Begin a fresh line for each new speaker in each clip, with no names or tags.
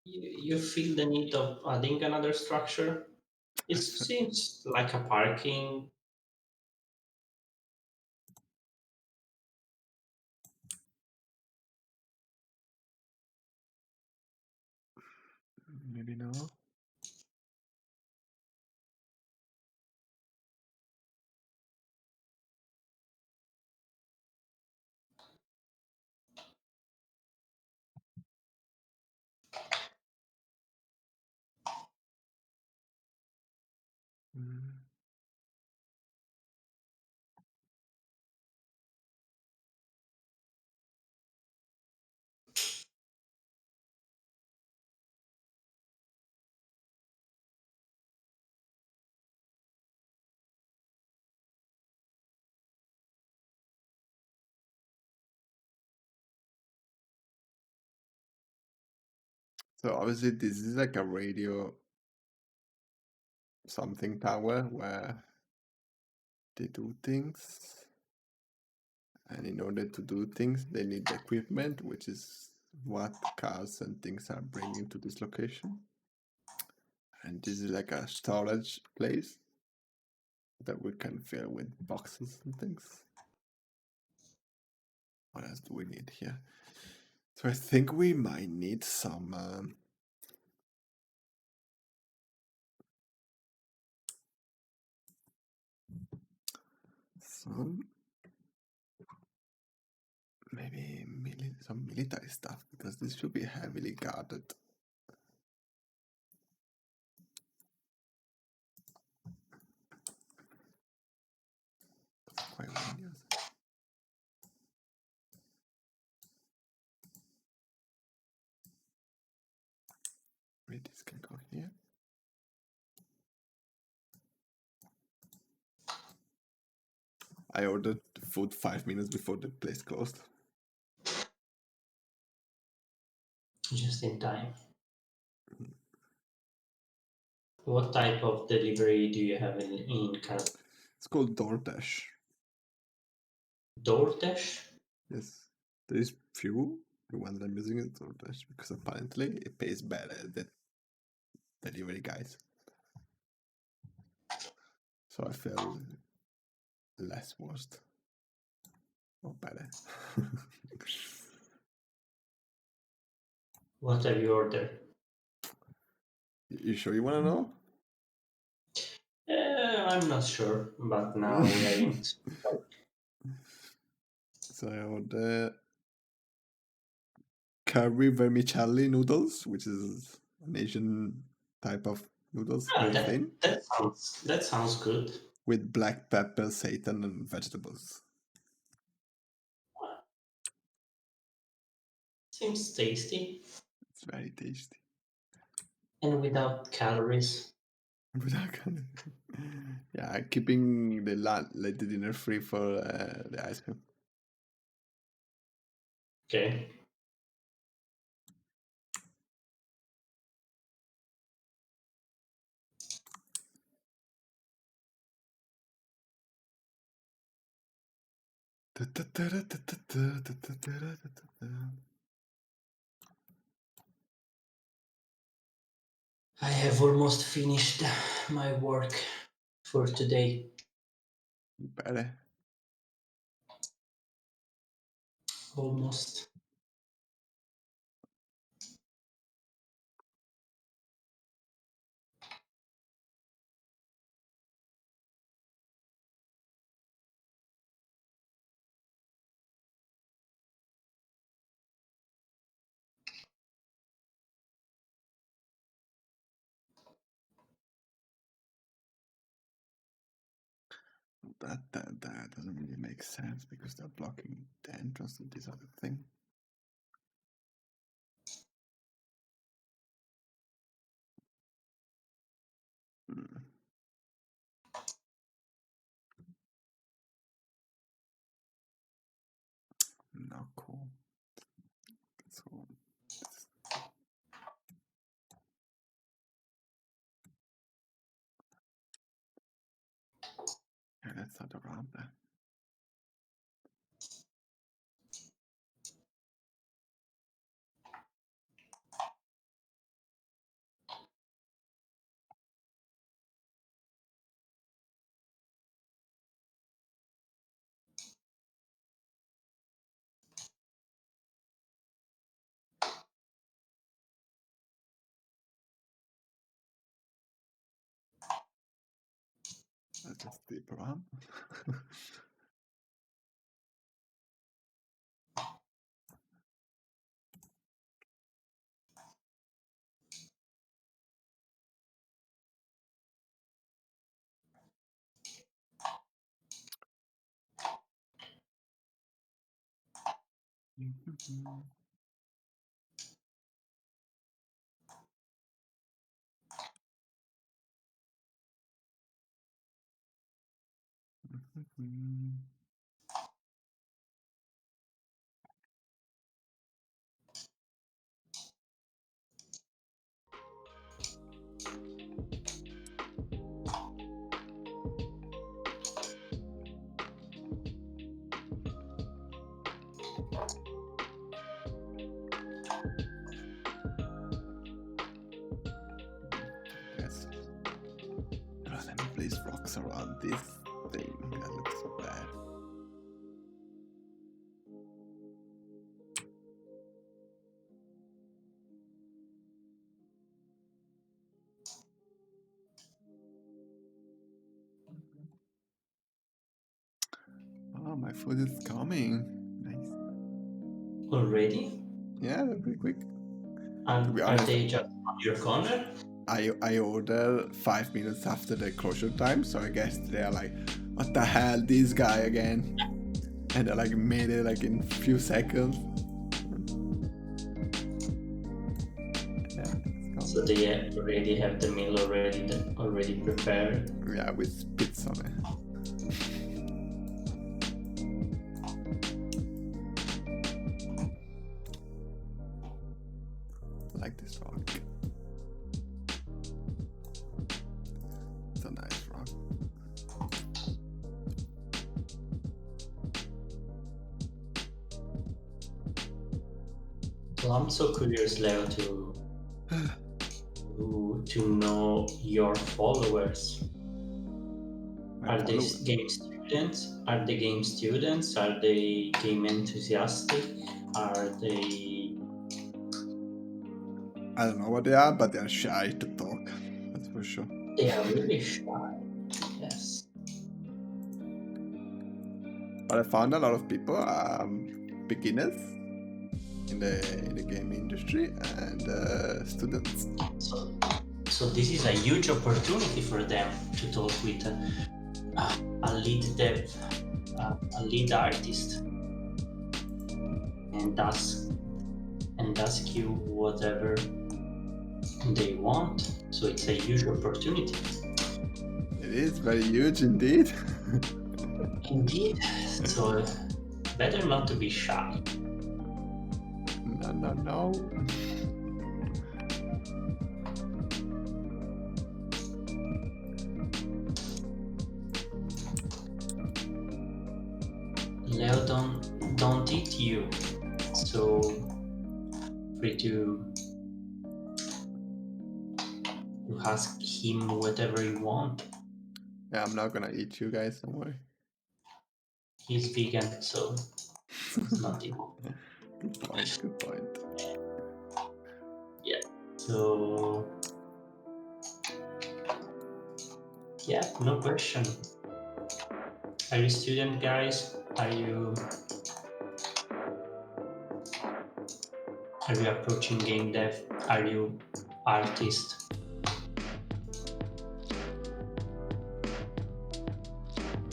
you feel the need of adding another structure? It
That's
seems like a parking.
maybe no. Mm. So obviously this is like a radio something tower where they do things, and in order to do things they need the equipment, which is what cars and things are bringing to this location. And this is like a storage place that we can fill with boxes and things. What else do we need here? So I think we might need some maybe some military stuff, because this should be heavily guarded. It's quite windy. Maybe this can go here. I ordered food 5 minutes before the place closed.
Just in time. What type of delivery do you have in Canada?
It's called DoorDash.
DoorDash?
Yes, there is few. The one that I'm using is DoorDash because apparently it pays better than delivery guys. So I feel less worst or better.
What have you ordered?
You sure you want to know?
I'm not sure, but now we are in.
So I ordered curry vermicelli noodles, which is an Asian type of noodles,
Ah,
very thin,
that sounds good.
with black pepper, seitan, and vegetables.
Seems tasty
It's very tasty.
and without calories.
Yeah, keeping the dinner free for the ice cream.
Okay. I have almost finished my work for today.
Better.
Almost.
That doesn't really make sense because they're blocking the entrance to this other thing. Hmm. Not cool. So yeah, let's start around there. That's just the program. Yes. Let me place rocks around this thing. That looks so bad. Oh, my food is coming. Nice.
Already?
Yeah, pretty quick. To
And
be
are
honest,
they just on your corner?
I order 5 minutes after the closure time, so I guess they're like, what the hell, this guy again? And they like made it like in few seconds. Yeah, it's
So
coming.
they already have the meal already prepared.
Yeah, with spits on it. I like this rock. It's a nice rock.
So I'm so curious, Leo, to know your followers.
My
Are they
followers.
game students? Are they game students? Are they game enthusiastic? Are they?
I don't know what they are, but they're shy to talk. That's for sure.
They are really shy. Yes.
But I found a lot of people beginners in the game industry and students.
So, so this is a huge opportunity for them to talk with a lead dev, a lead artist, and ask you whatever they want. So it's a huge opportunity.
It is very huge indeed.
Indeed. So better not to be shy.
No, no, no.
Leo, don't eat you. So free to ask him whatever you want.
Yeah, I'm not gonna eat you guys, don't worry.
He's vegan, so it's not evil.
Good point, good point.
Yeah. So yeah, no question. Are you student guys? Are you approaching game dev? Are you artist?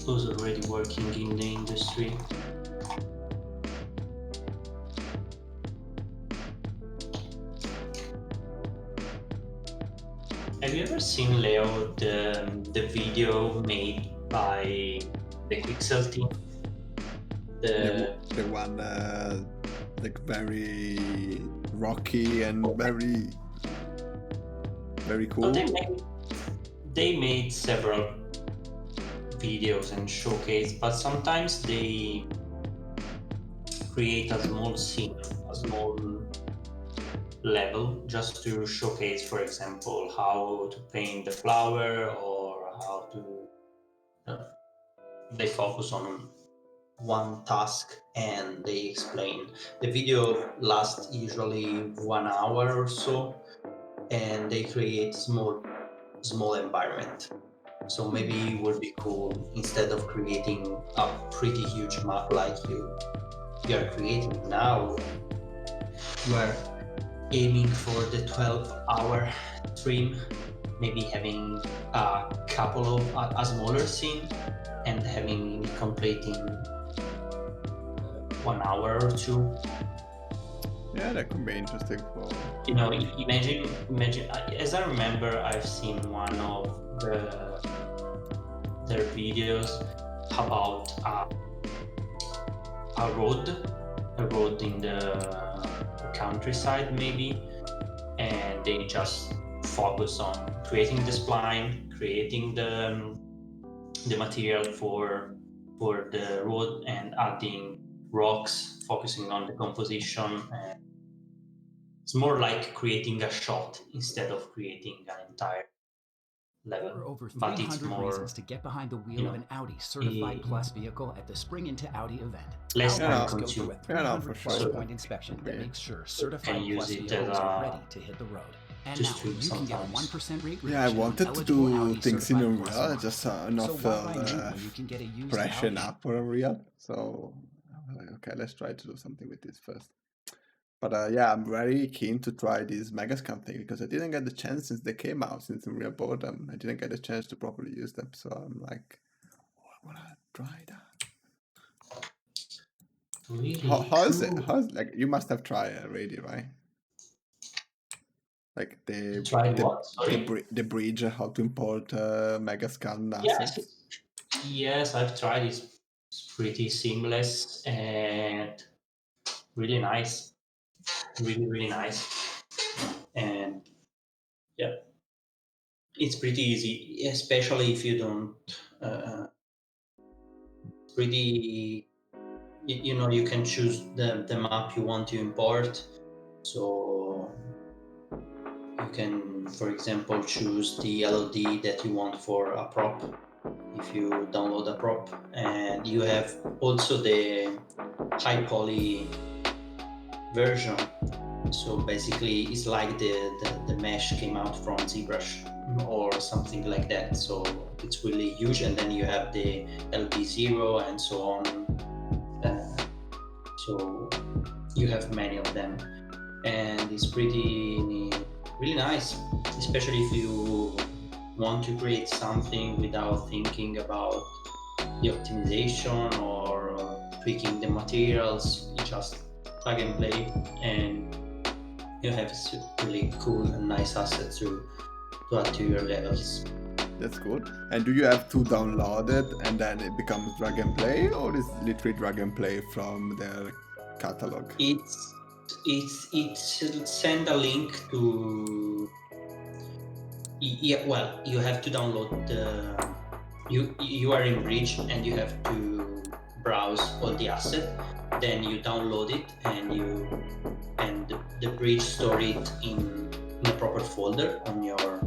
Who's already working in the industry? Have you ever seen, Leo, the video made by the Quixel team?
The one like very rocky and very
So
cool.
they made several videos and showcase, but sometimes they create a small scene, a small level, just to showcase, for example, how to paint the flower or how to. They focus on one task and they explain. The video lasts usually 1 hour or so, and they create small environment. So maybe it would be cool, instead of creating a pretty huge map like you are creating now, you are aiming for the 12-hour stream, maybe having a couple of a smaller scene and having completing 1 hour or two.
Yeah, that could be interesting for.
You know, imagine. As I remember, I've seen one of their videos about a road in the countryside, maybe, and they just focus on creating the spline, creating the material for the road, and adding rocks, focusing on the composition. And it's more like creating a shot instead of creating an entire
There
level.
are over
But it's
300
more,
reasons to get behind the wheel
you
of
know,
an Audi Certified
eh,
Plus vehicle at the Spring Into Audi event.
less
Our
time
Audis go through a
consuming.
Yeah, no, for
300
sure.
plus
So
point inspection
Could
that
be.
makes sure
can
certified
use
plus
it as
vehicles are ready to hit the road. And
just
now
to
you can get a
sometimes.
1% rate
Yeah, I
reduction on
wanted to
eligible
do
Audi
things in
Certified Plus a
Unreal,
month.
just
So
enough
why buy new when you can get a used
freshen
Audi?
up for Unreal. So, I was like, okay, let's try to do something with this first. But yeah, I'm very keen to try this Megascan thing because I didn't get the chance since they came out, since Unreal bought them. I didn't get the chance to properly use them. So I'm like, oh, I want to try that.
Really
How is it?
cool.
How's like you must have tried it already, right? Like
Try what? Sorry.
the bridge, how to import Megascan
Yes,
assets.
yes, I've tried. It's pretty seamless and really nice. Really, really nice. And yeah, it's pretty easy, especially if you don't. Pretty, you know, you can choose the map you want to import. So you can, for example, choose the LOD that you want for a prop if you download a prop, and you have also the high poly version. So basically it's like the mesh came out from ZBrush or something like that, so it's really huge. And then you have the LP0 and so on. So you have many of them, and it's pretty really nice, especially if you want to create something without thinking about the optimization or tweaking the materials. You just plug and play, and you have really cool and nice assets to add to your levels.
That's good. And do you have to download it and then it becomes drag and play, or is it literally drag and play from their catalog?
It's send a link to. Yeah, well, you have to download the. You are in Bridge and you have to browse all the asset. Then you download it and the Bridge store it in a proper folder on your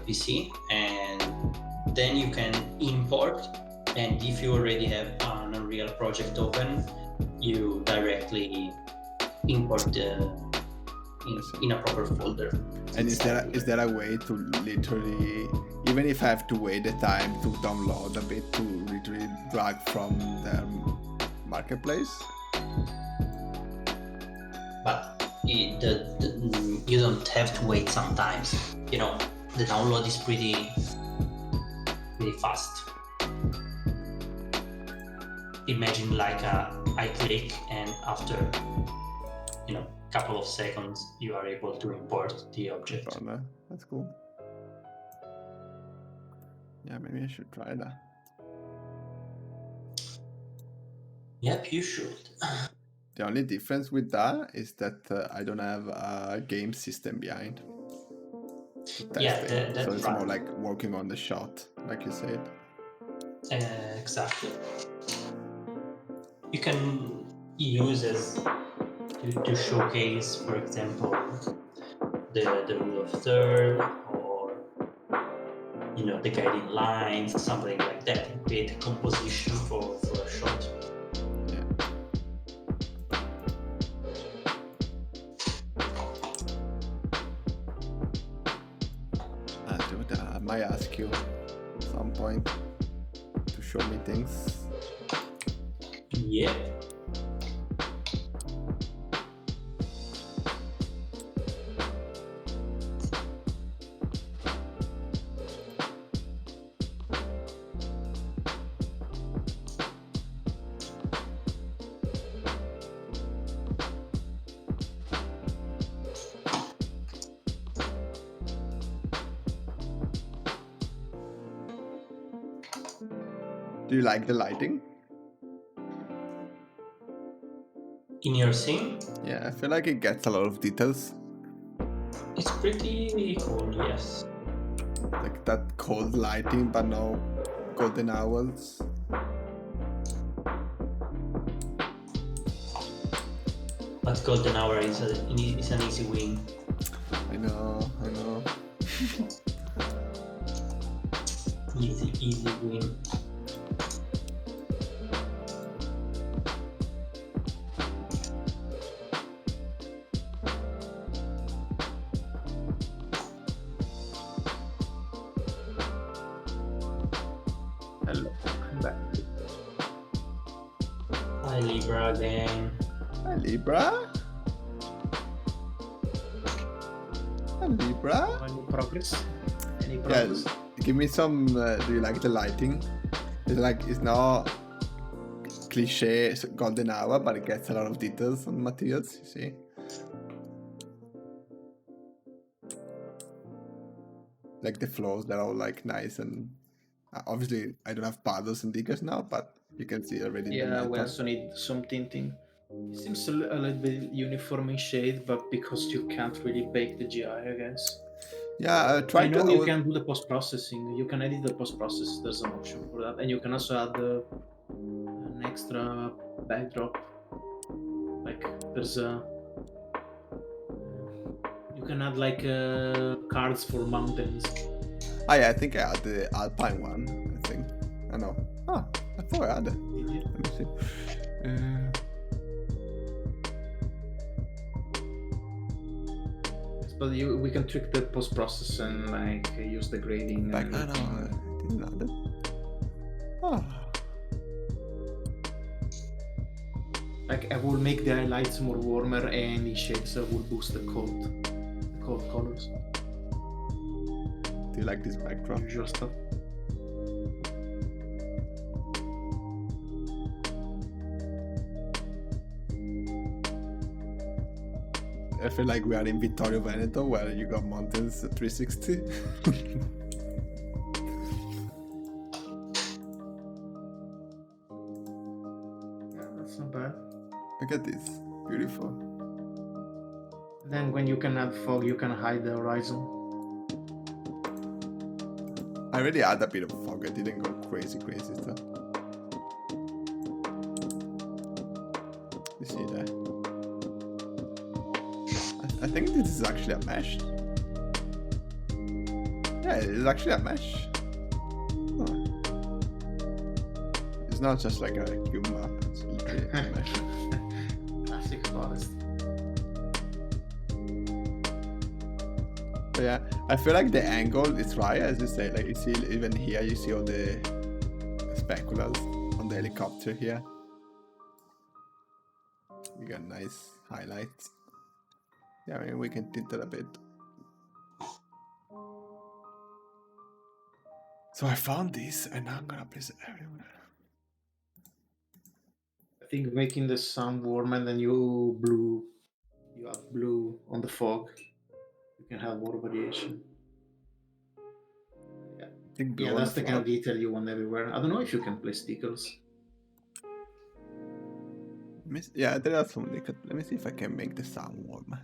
PC, and then you can import. And if you already have an Unreal project open, you directly import in a proper folder.
And is there a way to literally, even if I have to wait the time to download a bit, to literally drag from their marketplace?
But you don't have to wait sometimes. You know, the download is pretty fast. Imagine like I click, and after couple of seconds you are able to import the object.
That's cool. Yeah, maybe I should try that.
Yep, you should.
The only difference with that is that I don't have a game system behind to test it. So it's
right.
more like working on the shot, like you said.
Exactly. You can use as to showcase, for example, the rule of third, or the guiding lines, something like that, and create a composition for a shot.
Yeah. Dude, I might ask you, some point to show me things.
Yeah.
Do you like the lighting?
In your scene,
Yeah, I feel like it gets a lot of details.
it's pretty cool, yes.
Like that cold lighting, but no golden owls.
But Golden Hour is an easy win.
I know.
Easy win.
Hello, I'm back.
Hi Libra again.
Hi, Libra. Hi, Libra.
Any progress? Any
Yeah,
progress?
give me some. Do you like the lighting? It's not cliche golden hour, but it gets a lot of details on materials. You see. Like the floors, they're all like nice and obviously I don't have paddles and diggers now, but you can see already the
Yeah, we
metal.
also need some tinting. It seems a little bit uniform in shade, but because you can't really bake the GI, I guess.
Yeah,
I know you can do the post-processing. You can edit the post-process. There's an option for that, and you can also add an extra backdrop. Like there's a you can add like cards for mountains.
Oh yeah, I think I had the Alpine one. I think. I know. Ah, I thought I had it.
Did you?
Let me see.
But we can trick the post-process and like use the grading.
Back.
And
I know. I didn't have it. Ah.
like I will make the highlights more warmer, and the shapes will boost the cold colors.
Do you like this backdrop?
Usual stuff.
I feel like we are in Vittorio Veneto, where you got mountains 360.
Yeah, that's not bad.
Look at this, beautiful.
Then when you can add fog, you can hide the horizon.
I already had a bit of fog. I didn't go crazy stuff. You see that? I think this is actually a mesh. Yeah, it is actually a mesh. Huh. It's not just like a cube map. It's literally a mesh.
Classic forest.
But yeah, I feel like the angle is right, as you say. Like you see, even here, you see all the speculas on the helicopter here. You got nice highlights. Yeah, I mean, we can tint it a bit. So I found this, and I'm gonna place it everywhere.
I think making the sun warm and then you add blue on the fog. You can have more variation.
I think blue
Yeah,
on
that's
the
the kind of
floor.
detail you want everywhere. I don't know if you can place stickers.
Yeah, there are some. Let me see if I can make the sun warm.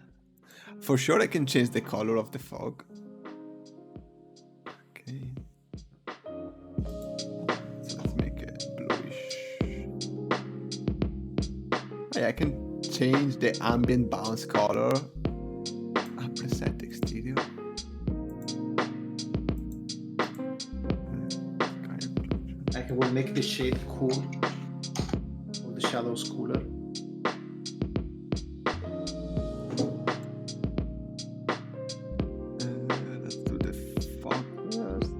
For sure, I can change the color of the fog. Okay. So let's make it bluish. Oh, yeah, I can change the ambient bounce color. Preset exterior.
I will make the shade cool, or the shadows cooler.
Let's do the fog first.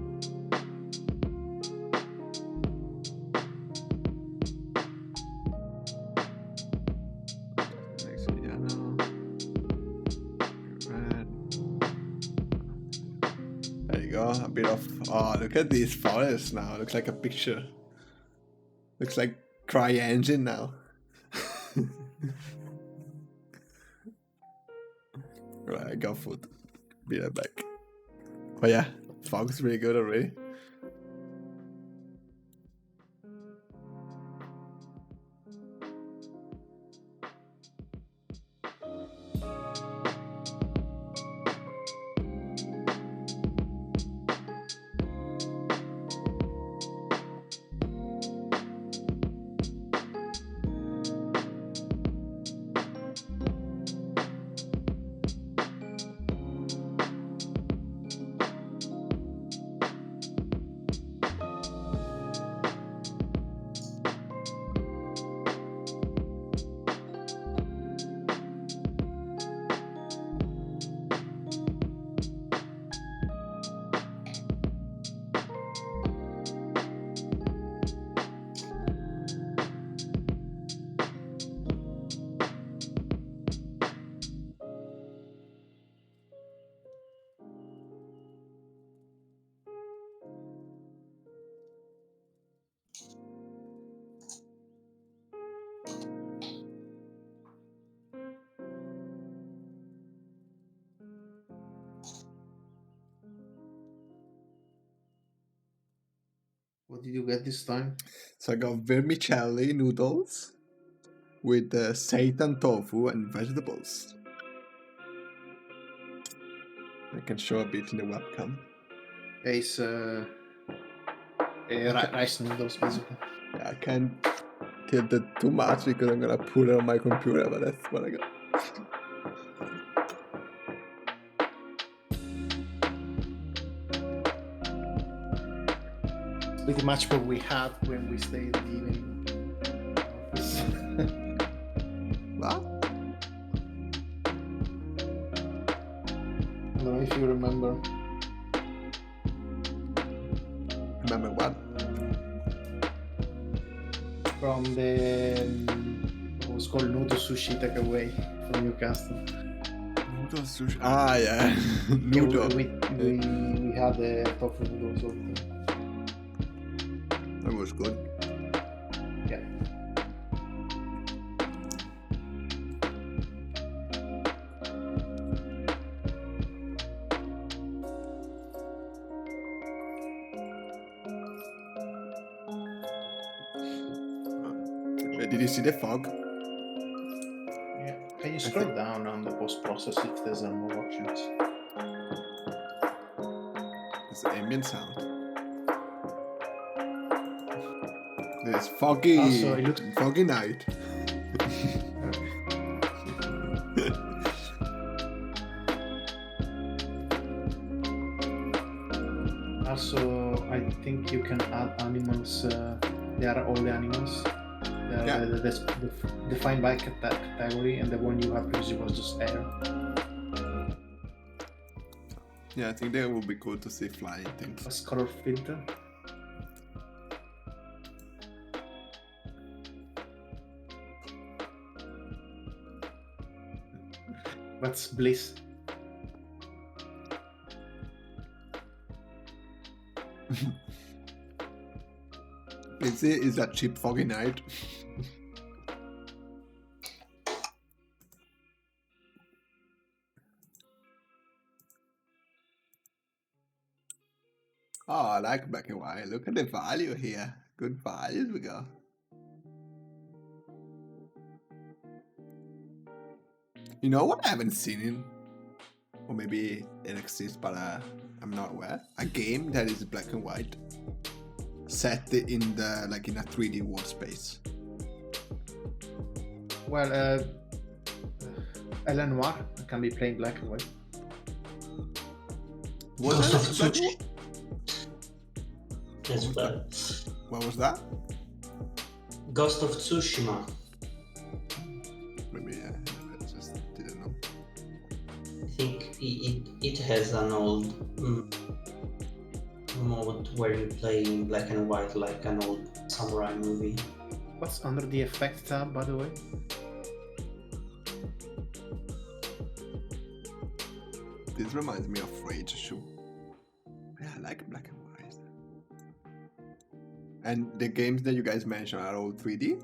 go. A bit of... Oh, look at these forests now. Looks like a picture. Looks like CryEngine now. Right, I got food. Be right back. But yeah, fog's really good already.
What did you get this time?
So I got vermicelli noodles with seitan tofu and vegetables. I can show a bit in the webcam.
It's rice noodles, basically.
Yeah, I can't tilt it too much because I'm gonna put it on my computer, but that's what I got.
Pretty much what we had when we stayed in the evening office.
What?
I don't know if you remember.
Remember what?
From the what was called Noodle Sushi Takeaway from Newcastle.
Noodle sushi. Ah, yeah.
Yeah,
Noodle.
we had the tofu noodles all the time.
That was good.
Yeah.
Did you see the fog?
Yeah. Can you scroll down on the post-process if there's more options?
It's the ambient sound. There's foggy.
Also, it looks-
foggy night.
Also, I think you can add animals. They are all the animals. They are
Yeah.
defined by category, and the one you had previously was just air.
Yeah, I think that would be cool to see flying things.
As color filter. That's bliss.
Is that cheap foggy night? Oh, I like black and white. Look at the value here. Good values we got. You know what I haven't seen in? Or maybe it exists, but I'm not aware. A game that is black and white, set in the in a 3D world space.
Well, Noir can be playing black and white.
Ghost of
Black and
Tsushima.
white?
As well.
What was that?
Ghost of Tsushima.
Maybe I just didn't know.
I think it has an old mode where you play in black and white like an old samurai movie.
What's under the effect tab, by the way?
This reminds me of Rage Shoe. Yeah, I like black and white. And the games that you guys mentioned are all 3D?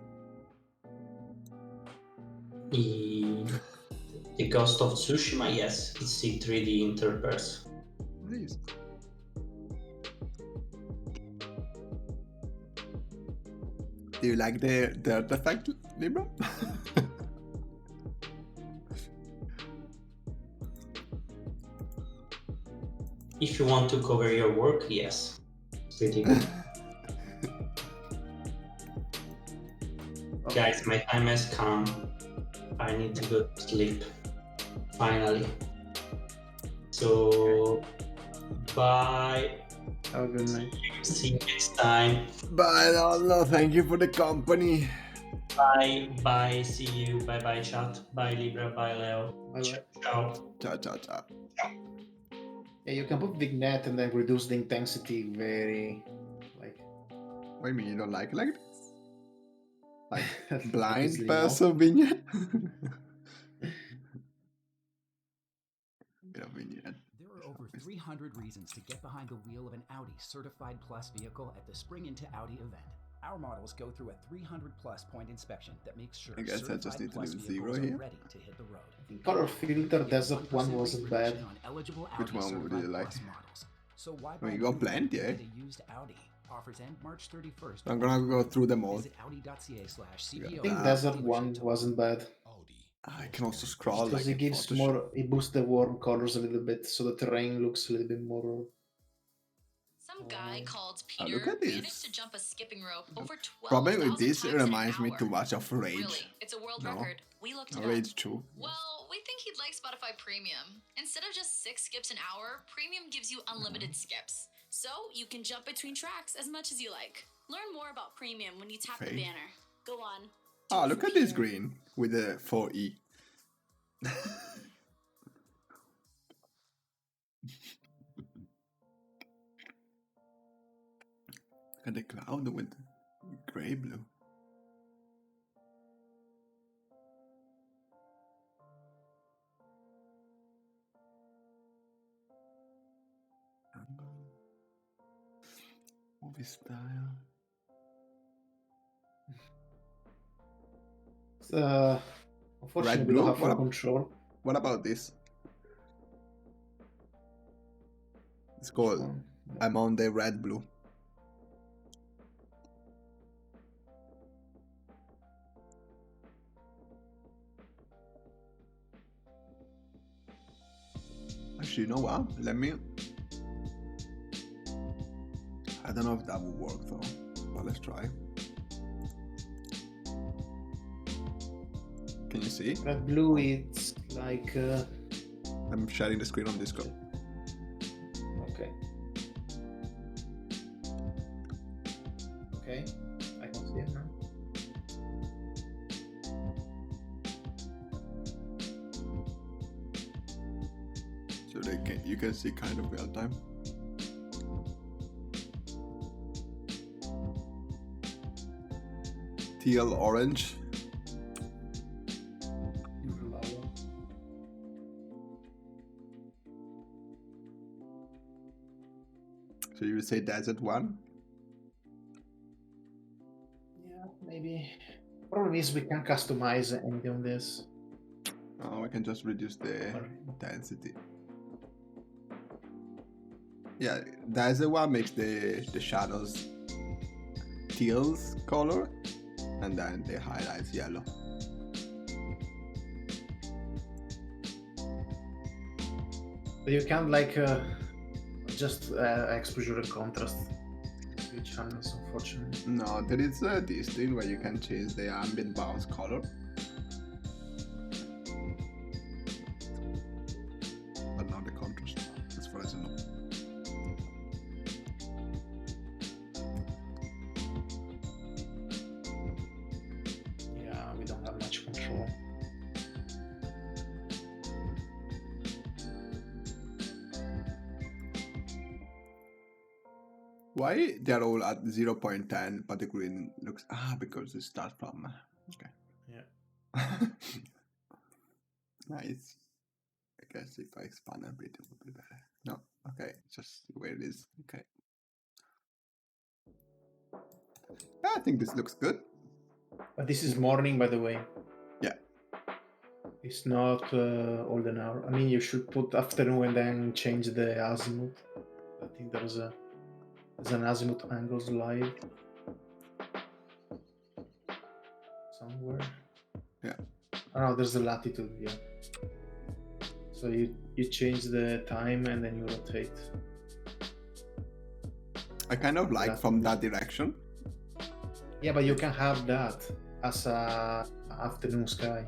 The Ghost of Tsushima, yes, it's in 3D in third person.
Nice. Do you like the artifact, Libra?
If you want to cover your work, yes, it's pretty good. Guys, my time has come. I need to go to sleep. Finally. So, bye.
Have a good night.
See you next time.
Bye, Lolo. Thank you for the company.
Bye. Bye. See you. Bye bye, chat. Bye, Libra. Bye, Leo.
Bye-bye.
Ciao.
Ciao, ciao, ciao.
Yeah, you can put vignette and then reduce the intensity very, like.
What do you mean you don't like this? Like blind
Obviously, no.
person vignette? Yeah, vignette.
There are over 300 reasons to get behind the wheel of an Audi Certified Plus vehicle at the Spring Into Audi event. Our models go through a 300 plus point inspection that makes sure
I guess I just
Certified
need to
Plus
leave
vehicles
0
are
here.
ready to hit the road.
Color filter Desert one
100%
wasn't
rate
bad.
reduction on eligible
Which
Audi
one would
Certified
you like?
Plus models. So why
Well,
buy
you got
new
plenty,
when
eh?
you get a used Audi? Offers end March 31st.
I'm gonna go through them all.
Visit audi.ca/CBO.
I think Desert one wasn't bad.
I can also scroll
Because
like
it
in
gives
Photoshop.
more, it boosts the warm colors a little bit, so the terrain looks a little bit more.
Some guy called
Oh,
Peter
look at
managed
this.
to jump a skipping rope over 12,000
Problem with this, it
times in an
reminds me
hour.
too much of Rage.
Really, it's a world
No.
record. We looked it up.
Rage 2.
Well, we think he'd like Spotify Premium. Instead of just 6 skips an hour, Premium gives you unlimited skips. So you can jump between tracks as much as you like. Learn more about Premium when you tap the
Fake.
banner. Go on. Do
Oh,
it
look
for
at this
Peter.
green with the 4E. Look at the cloud with grey blue. Movie style.
Unfortunately,
Red
we don't
blue?
have full
What,
control.
what about this? It's called I'm on the red blue. Actually, you know what? Let me. I don't know if that will work though, but let's try. Can you see?
Red blue, it's like.
I'm sharing the screen on Discord.
Okay. Okay, I can see it now.
So you can see kind of real time. Teal orange. So you would say desert one?
Yeah, maybe. Problem is we can't customize anything on this.
Oh, we can just reduce the intensity. Yeah, desert one makes the shadows teals color, and then the highlights yellow.
But you can't like just exposure and contrast switch channels, unfortunately.
No, there is this thing where you can change the ambient bounce color. But not the contrast, as far as I know.
Yeah, we don't have much control.
Why they're all at 0.10 but the green looks because it starts from okay.
Yeah.
Nice. I guess if I expand a bit it would be better. No, okay. Okay, just where it is. Okay. I think this looks good.
But this is morning, by the way.
Yeah.
It's not golden hour. I mean, you should put afternoon and then change the azimuth. I think there's an azimuth angle live somewhere.
Yeah.
Oh, no, there's the latitude. Yeah. So you change the time and then you rotate.
I kind of like from that direction.
Yeah, but you can have that as a afternoon sky.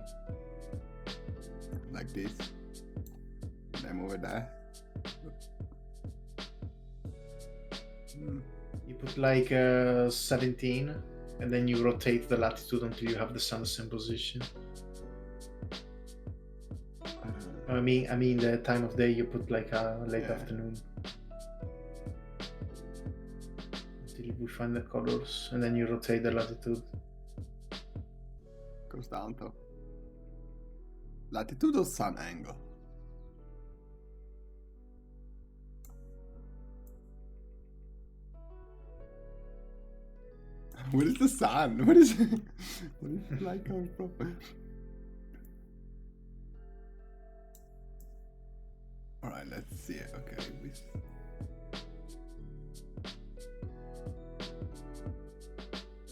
Like this. Then over there.
You put like 17 and then you rotate the latitude until you have the sun the same position. I mean the time of day you put like a late afternoon. Until we find the colors and then you rotate the latitude.
Goes down to latitude or sun angle? Where is the sun? Where is the light coming from? Alright, let's see it. Okay.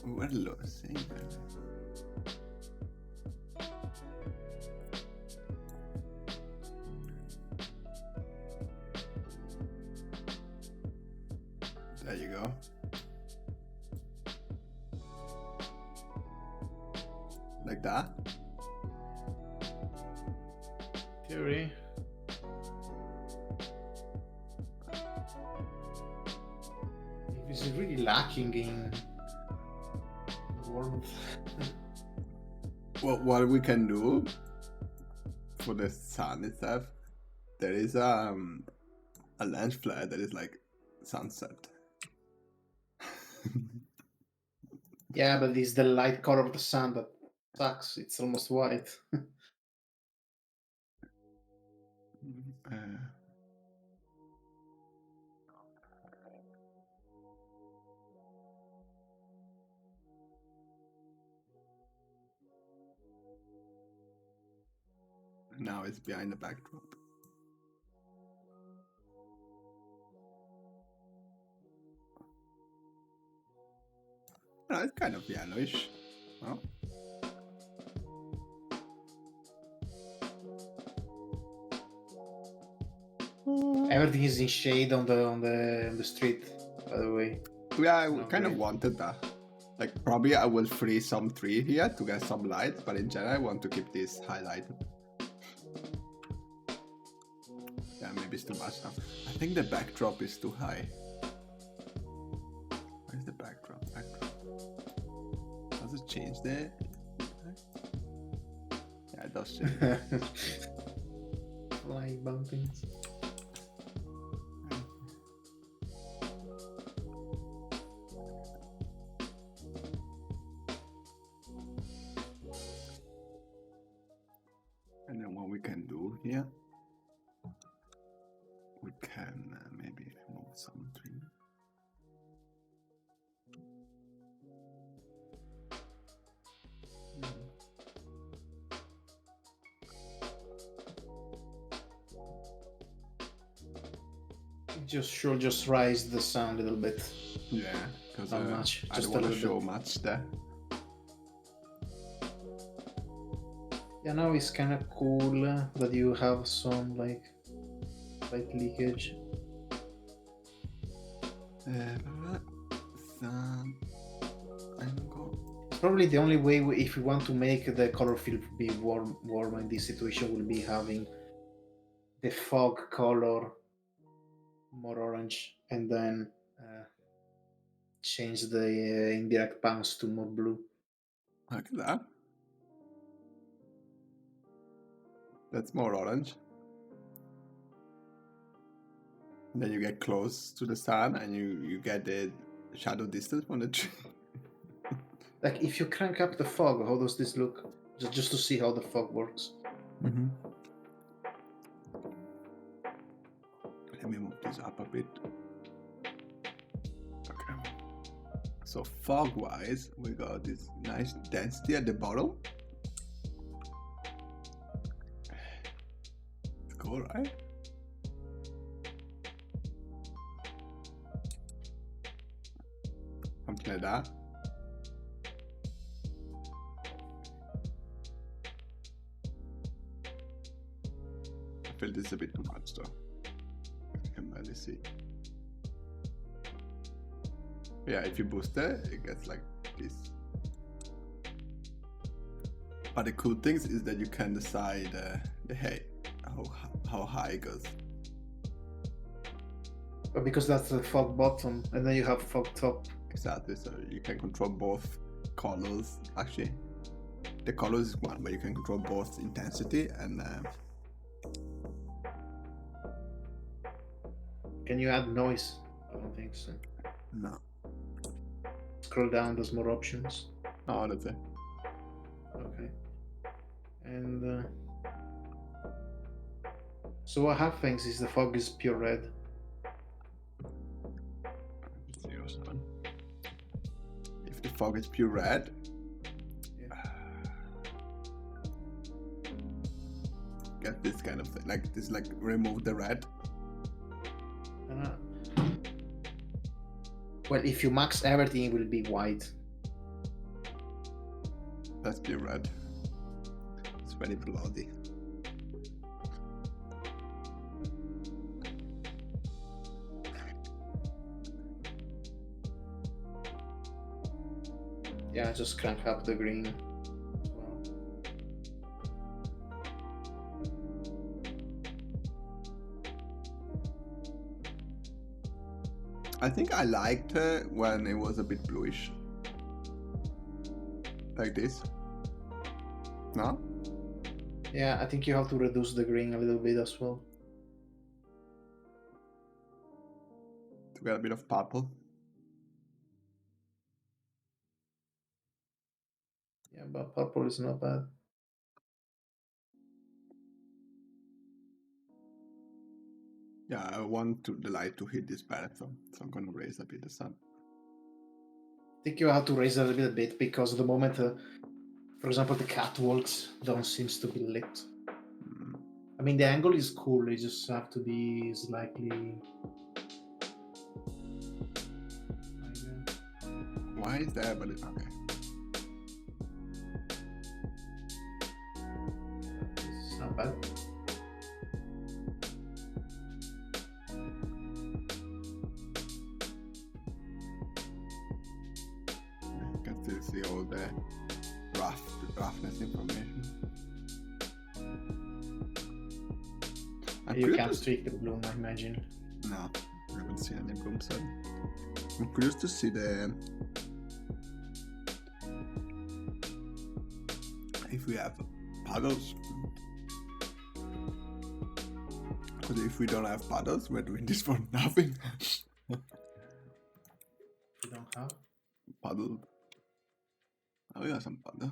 What are you saying? There you go. Like that?
Theory. It's really lacking in warmth.
Well, what we can do for the sun itself, there is a lens flare that is like sunset.
Yeah, but it's the light color of the sun that sucks. It's almost white.
Now it's behind the backdrop. No, it's kind of yellowish. Oh.
Everything is in shade on the street, by the way.
Yeah, I kind of wanted that. Like, probably I will freeze some tree here to get some light, but in general I want to keep this highlighted. Yeah, maybe it's too much now. I think the backdrop is too high. Where's the backdrop? Does it change there? Yeah, it does change.
Flying bumpings.
And then what we can do here, we can maybe remove some tree.
Should just raise the sound a little bit.
Yeah, because
Not much,
I
just
don't
a
want to
little
show
bit.
much there.
Yeah, now it's kind of cool that you have some like leakage.
Sun angle.
It's probably the only way if you want to make the color field be warm in this situation will be having the fog color more orange and then change the indirect bounce to more blue.
Look at that. That's more orange. Then you get close to the sun and you get the shadow distance from the tree.
Like if you crank up the fog, how does this look? Just to see how the fog works.
Mm-hmm. Let me move this up a bit. Okay. So fog-wise, we got this nice density at the bottom. It's cool, right? Something like that. I feel this is a bit too much though. I can barely see. Yeah, if you boost it gets like this. But the cool things is that you can decide the height, how high it goes.
But because that's the fog bottom, and then you have fog top.
Exactly, so you can control both colors. Actually, the colors is one, but you can control both intensity and
Can you add noise? I don't think so.
no.
Scroll down, there's more options.
Oh, that's it.
Okay. And so what happens is the fog is pure red.
If the fog is pure red, get this kind of thing, like this, like remove the red.
Well, if you max everything, it will be white.
That's pure red. It's very bloody.
Yeah, just crank up the green as well.
I think I liked when it was a bit bluish. Like this. No?
Yeah, I think you have to reduce the green a little bit as well.
To get a bit of purple.
Yeah, but purple is not bad.
Yeah, I want the light to hit this better, so I'm gonna raise a bit the sun.
I think you have to raise it a little bit because at the moment, for example, the catwalks don't seem to be lit. I mean, the angle is cool, you just have to be slightly...
Why is that? But okay.
It's not bad.
You can still see all the roughness information.
You can't streak the bloom, I imagine.
No, I haven't seen any blooms yet. I'm curious to see if we have puddles. Because if we don't have puddles, we're doing this for nothing.
You don't have?
Puddle. Oh, we got some puddle.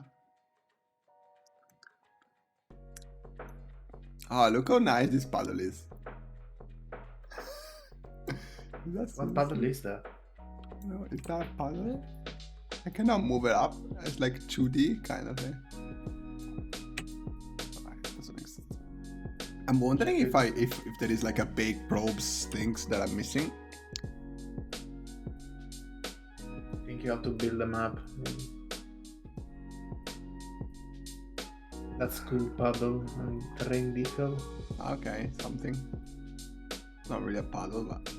Oh, look how nice this puddle is.
What puddle is that?
No, is that a puddle? I cannot move it up. It's like 2D kind of thing. Doesn't make sense. I'm wondering if there is like a big probes things that I'm missing.
I think you have to build them up. That's cool, puddle and terrain decal.
Okay, something. Not really a puddle, but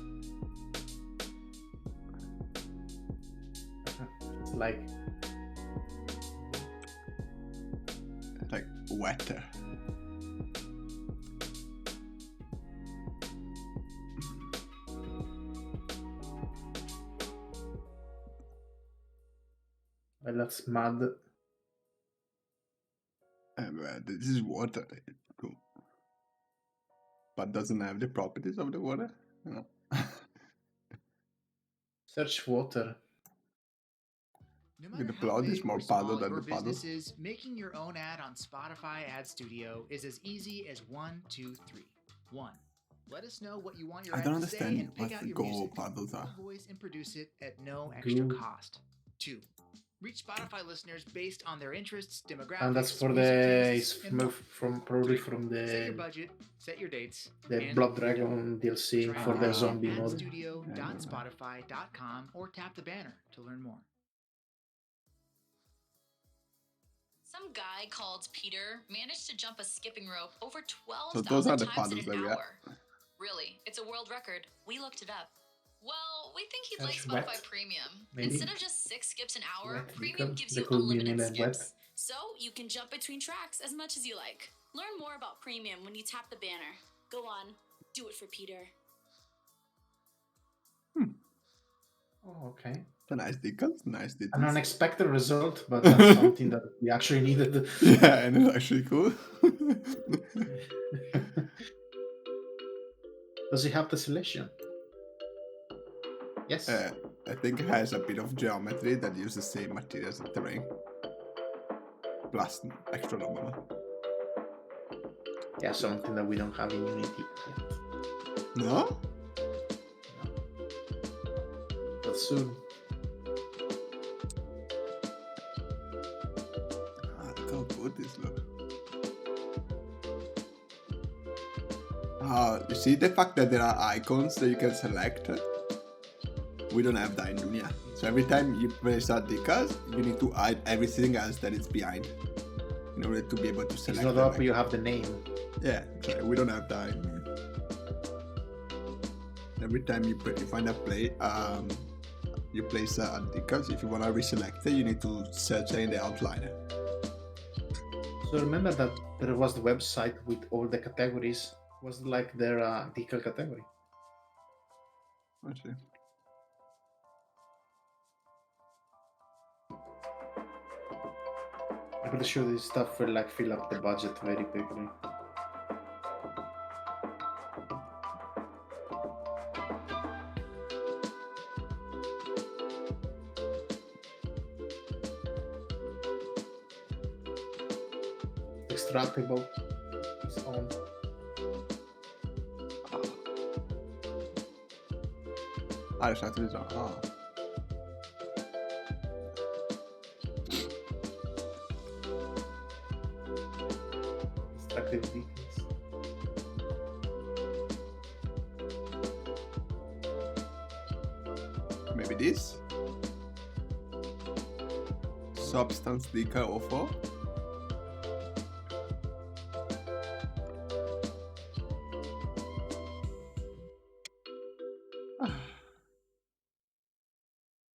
It's like
wetter.
well, that's mud.
This is water. Cool. But doesn't have the properties of the water? No.
Search water.
No
The
matter how
blood is
big
more
or small
puddle than
your
the puddle.
business is, making your own ad on Spotify Ad Studio is as easy as 1, 2, 3. 1.
Let us know what you want your
I
ad
don't
to say
understand
and pick
what
out
the
your
goal
music.
bubbles are.
We'll voice and produce it at no extra
Go.
cost. 2. Reach Spotify listeners based on their interests, demographics,
And that's for
music
the
tastes, and more.
from probably
3.
from
Set your
the
budget, set your dates,
the
and
Blood
you're done.
Dragon DLC
Try
for
it
the
now
zombie
at
mode.
adstudio.spotify.com or tap the banner to learn more.
Some guy called Peter managed to jump a skipping rope over
So those are
12,000
the
times in
puzzles
an
that we have.
hour. Really, it's a world record. We looked it up. Well, we think he'd like
That's
Spotify
wet,
Premium.
maybe.
Instead of just 6 skips an hour,
Wet
Premium
because
gives
they
you
could mean
unlimited
it wet.
skips. So you can jump between tracks as much as you like. Learn more about Premium when you tap the banner. Go on, do it for Peter.
Oh, okay.
So nice details, nice
An
details.
unexpected result, but that's something that we actually needed.
Yeah, and it's actually cool.
Does he have the selection? Yes.
I think it has a bit of geometry that uses the same materials as terrain. Plus extra normal.
Yeah, something that we don't have in Unity yet.
No?
But soon.
Look how good this looks. You see the fact that there are icons that you can select? We don't have that in Lunia. So every time you press a decals, you need to hide everything else that is behind in order to be able to select.
It's not up, you have the name.
Yeah, so we don't have that. Every time you find a play, you place a decals. If you want to reselect it, you need to search it in the outliner.
So remember that there was the website with all the categories. Was like their decal category.
Let's see.
I'm pretty sure this stuff will like fill up the budget very quickly. Extractable. It's on.
There's actually some.
Extractive details.
Maybe this? Substance decal offer.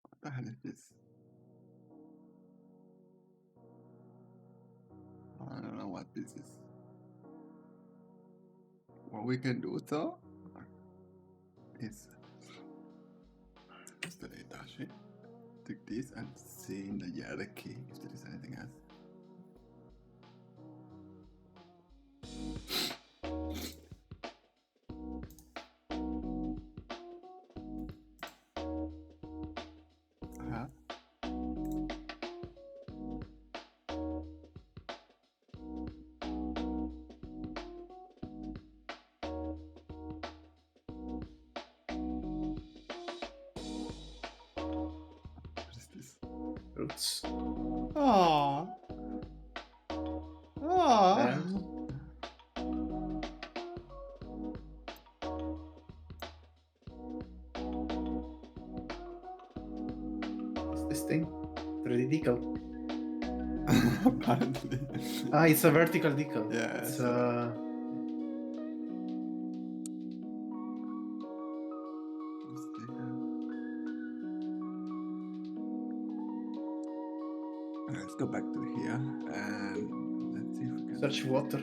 What the hell is this? I don't know what this is. What we can do though is the data sheet. Take this and see in the hierarchy if there is anything else.
Roots.
Aww. Aww.
And what's this thing? 3D decal.
Apparently.
It's a vertical decal.
Yeah.
It's
Let's go back to here and let's see if we can
search water.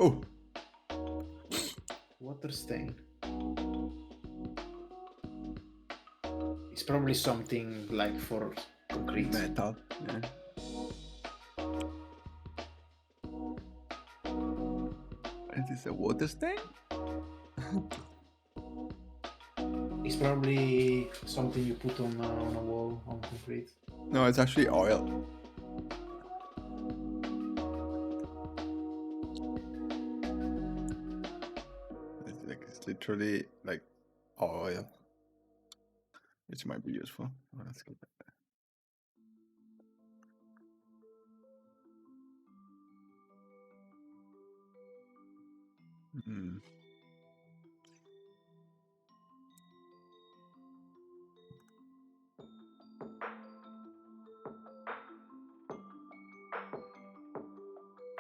Oh,
Water stain. It's probably something like for concrete.
metal. Yeah. Is this a water stain?
It's probably something you put on a wall on concrete.
No, it's actually oil. It's literally like oil, which might be useful. Let's get that.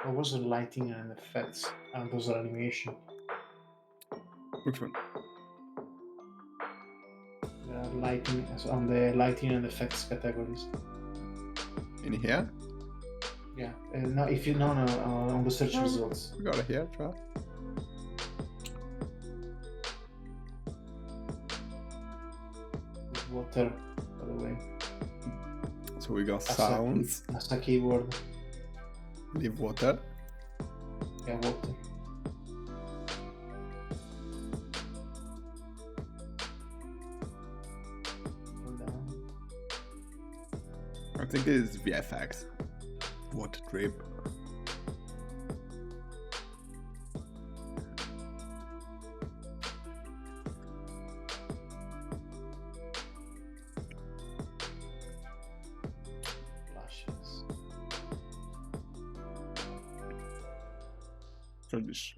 What was the lighting and effects? And those are animation.
Which one?
Lighting on the lighting and effects categories.
In here?
Yeah. No, if you no on the search results.
We got it here, try.
With water, by the way.
So we got sounds.
As a keyword.
Leave water.
Yeah, water.
I think it's VFX. Water drip.
Flashes.
Finish.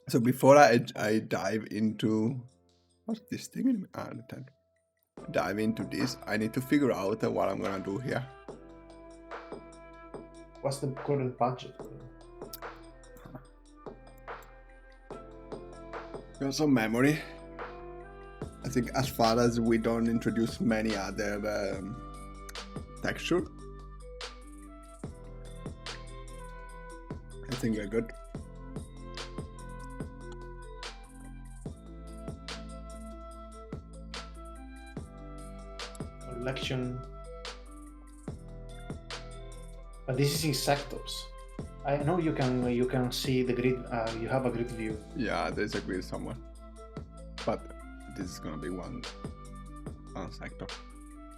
So before I dive into what's this thing? The tent. Dive into this, I need to figure out what I'm gonna do here.
What's the current budget?
Got some memory. I think as far as we don't introduce many other texture, I think we're good.
Collection. But this is in sectors. I know you can see the grid. You have a grid view.
Yeah, there's a grid somewhere, but this is gonna be one sector.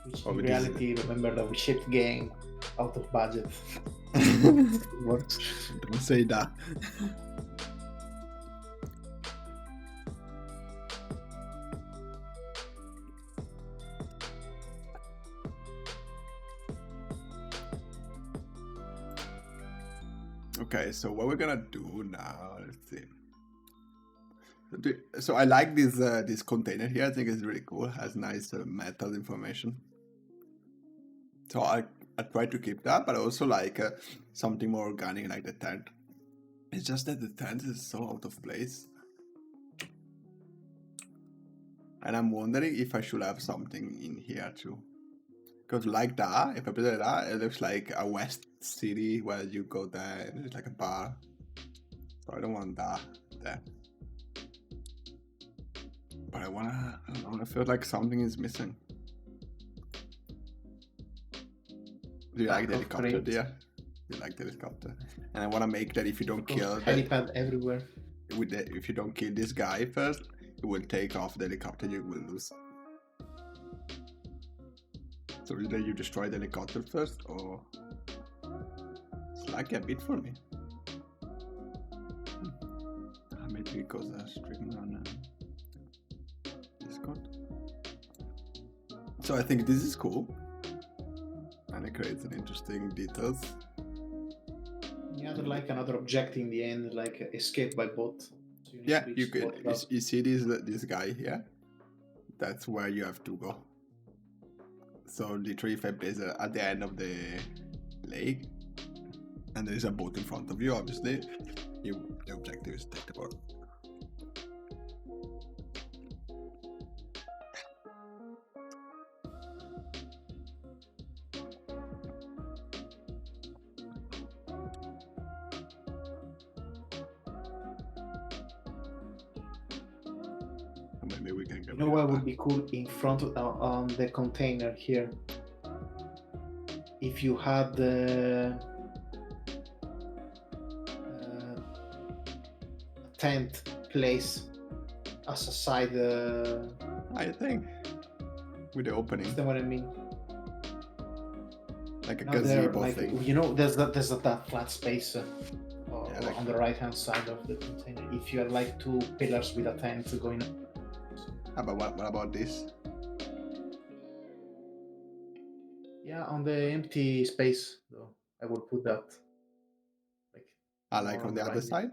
Which
Oh,
in
but
reality, remember that we shipped game out of budget.
What? Don't say that. Okay, so what we're gonna do now, let's see. So I like this container here. I think it's really cool. Has nice metal information. So I try to keep that, but I also like something more organic like the tent. It's just that the tent is so out of place. And I'm wondering if I should have something in here too. Because like that, if I put it that, it looks like a West City where you go there and it's like a bar. So I don't want that there. But I don't know, I feel like something is missing. Do you like the helicopter there? You like the helicopter? And I want to make that if you don't kill
helipad everywhere.
If you don't kill this guy first, it will take off the helicopter, you will lose. So either you destroy the helicopter first, or it's like a bit for me. Maybe because I'm streaming on Discord. So I think this is cool, and it creates an interesting details.
Yeah, like another object in the end, like escape by boat. So
you could. You see this guy here? That's where you have to go. So literally, if I place it at the end of the lake, and there is a boat in front of you, obviously, the objective is to take the boat. Maybe we can get.
You know what would be cool in front of on the container here? If you had tent place as a side.
I think with the opening,
Understand what I mean?
like a
Now there,
gazebo
like
thing.
there's that flat space
like-
on the right hand side of the container. If you have like two pillars with a tent going.
But what about this?
Yeah, on the empty space though, I would put that.
Like
more
on the other
right.
side?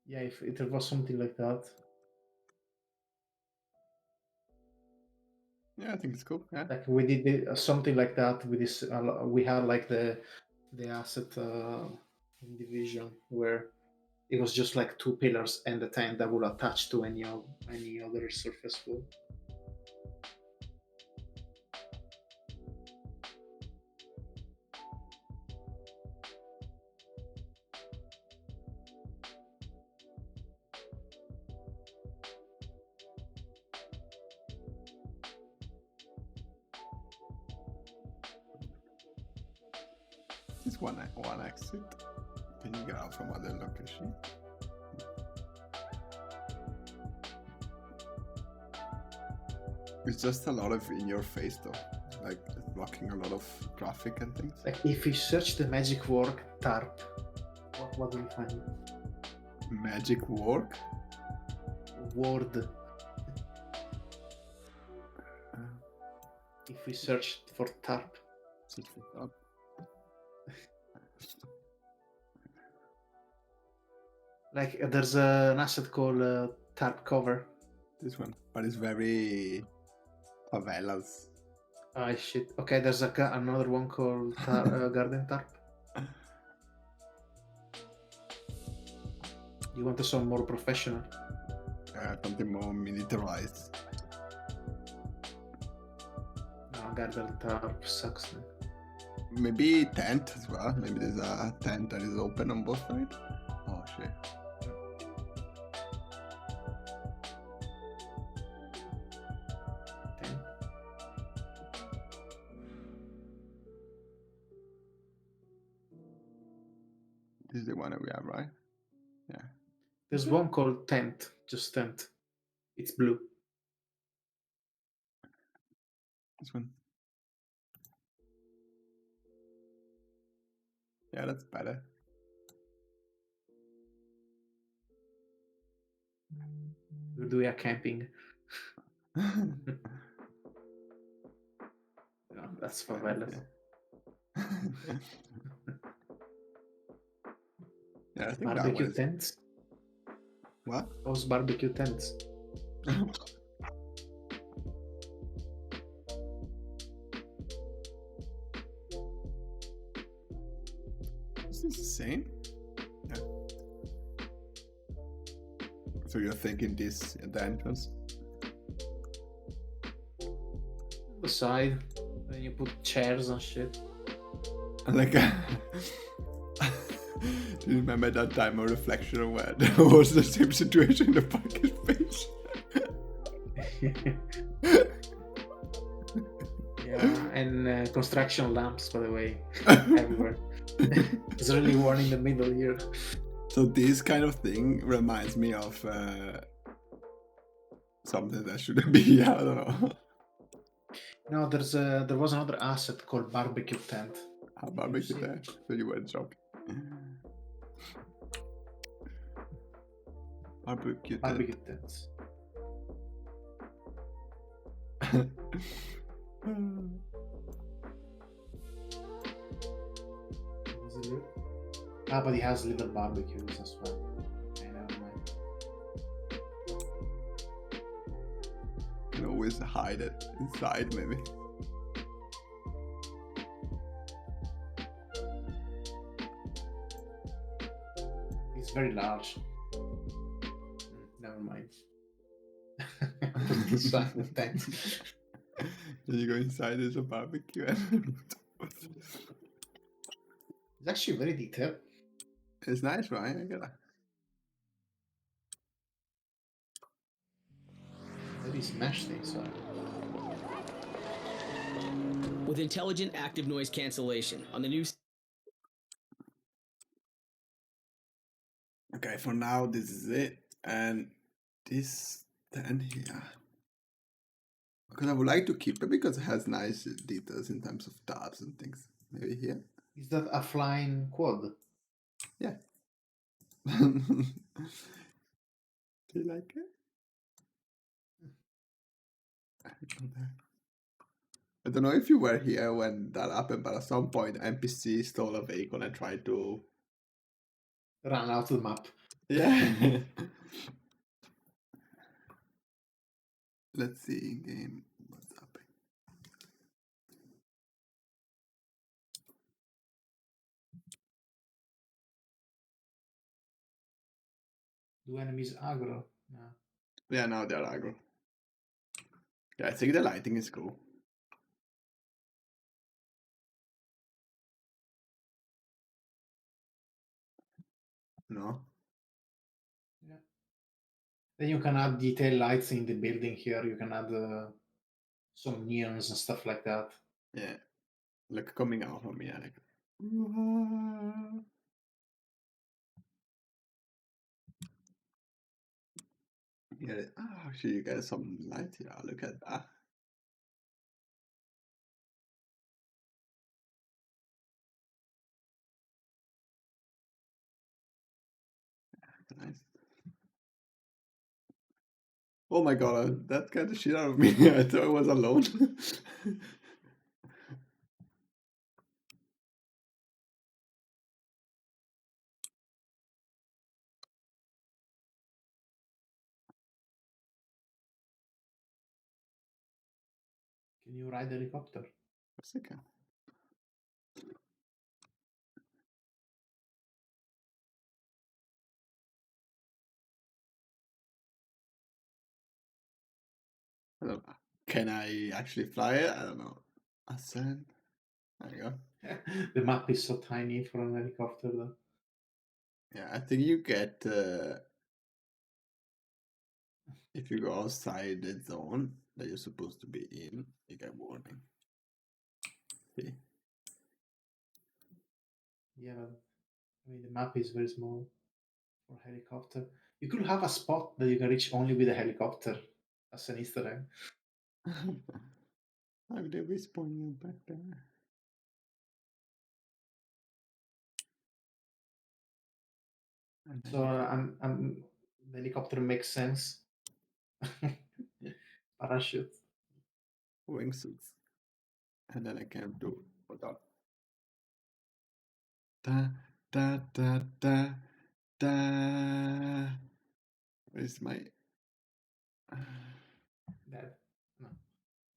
Yeah, if there was something like that.
Yeah, I think it's cool. Yeah.
Like we did something like that with this. We had like the asset in division where it was just like two pillars and the tent that would attach to any other surface floor.
Just one exit. Can you get out from other location? It's just a lot of in your face though. Like it's blocking a lot of traffic and things.
Like if we search the magic word tarp, what do we find?
Magic work?
Word. If we search for tarp.
Just pick up.
Like there's an asset called tarp cover.
This one. But it's very favelas.
Ah shit. Okay, there's another one called garden tarp. You want some more professional?
Something more militarized.
No, garden tarp sucks. Man.
Maybe tent as well. Maybe there's a tent that is open on both sides. Oh shit. This is the one that we have, right? Yeah.
There's one called tent, just tent. It's blue.
This one. Yeah, that's better.
We are camping. No, that's favelas.
Yeah, I think
Barbecue
that was...
tents?
What?
Those barbecue tents.
Is this the same? Yeah. So you're thinking this at the entrance?
The side. Then you put chairs and shit.
Like, do you remember that time of reflection where there was the same situation in the parking space?
Yeah, and construction lamps, by the way, everywhere. It's really one in the middle here.
So this kind of thing reminds me of something that shouldn't be. I don't know.
No, there was another asset called barbecue tent.
A barbecue there. So you were joking. Barbecue
tents. But he has little barbecues as well. Okay, never mind.
You can always hide it inside, maybe.
It's very large. Never mind. Inside the tent.
Then you go inside, there's a barbecue.
It's actually very detailed.
It's nice, right? I gotta.
Very smashed inside.
With intelligent active noise cancellation on the new
Okay, for now this is it, and this then here. Because I would like to keep it because it has nice details in terms of tabs and things. Maybe here.
Is that a flying quad?
Yeah. Do you like it? I don't know if you were here when that happened, but at some point NPC stole a vehicle and tried to.
Run out of the map.
Yeah. Let's see in game what's happening.
Do enemies aggro? No.
Yeah, now they're aggro. Yeah, I think the lighting is cool. No?
Yeah. Then you can add detail lights in the building here. You can add some neons and stuff like that.
Yeah. Like coming out from here, like. Yeah. Oh, actually, you get some light here. Look at that. Nice. Oh my god, that got the shit out of me. I thought I was alone.
Can you ride the helicopter?
What's the cat? I don't know. Can I actually fly it? I don't know. Ascend. There you go.
The map is so tiny for an helicopter though.
Yeah, I think you get if you go outside the zone that you're supposed to be in, you get warning. See?
Yeah, but I mean the map is very small for helicopter. You could have a spot that you can reach only with a helicopter as an Easter egg.
How did they respawn you back there? And then
So
you can
the helicopter makes sense. Parachute.
wingsuits. And then I can do without. Da da da da da. Where's my
Dead. No,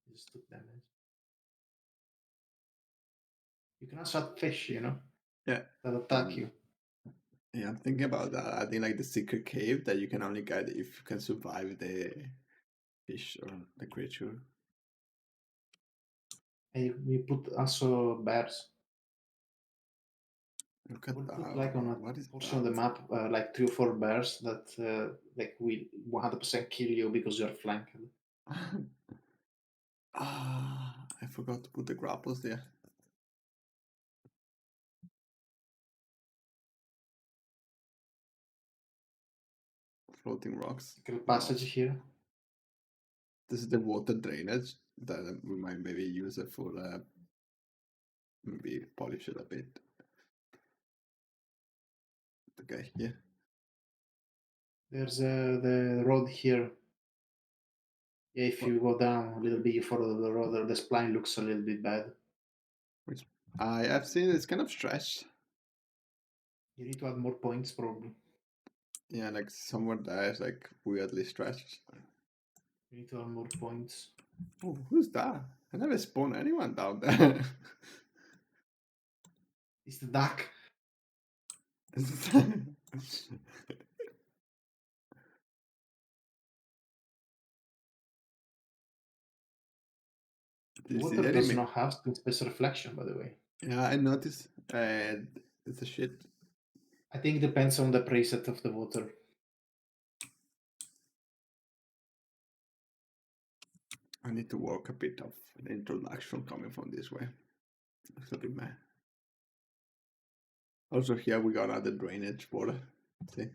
you just took damage. You can also add fish,
yeah.
that attack you.
Yeah, I'm thinking about that. I think like the secret cave that you can only get if you can survive the fish or the creature.
And we put also bears.
Look at
We'll
that.
put like on a
What is
portion of the
that?
map, like 3 or 4 bears that like will 100% kill you because you're flanked.
I forgot to put the grapples there. Floating rocks.
Secret passage here.
This is the water drainage that we might maybe use it for maybe polish it a bit. Okay, yeah.
There's the road here. Yeah, if you go down a little bit, you follow the road. The spline looks a little bit bad.
Which I've seen it's kind of stretched.
You need to add more points, probably.
Yeah, like somewhere there is like weirdly stretched.
You need to add more points.
Oh, who's that? I never spawned anyone down there.
It's the duck.
Do you see
Water
the
does
enemy?
not have space reflection, by the way.
Yeah, I noticed. It's a shit.
I think it depends on the preset of the water.
I need to work a bit of the introduction coming from this way. It's a bit mad. Also here we got another drainage water. See.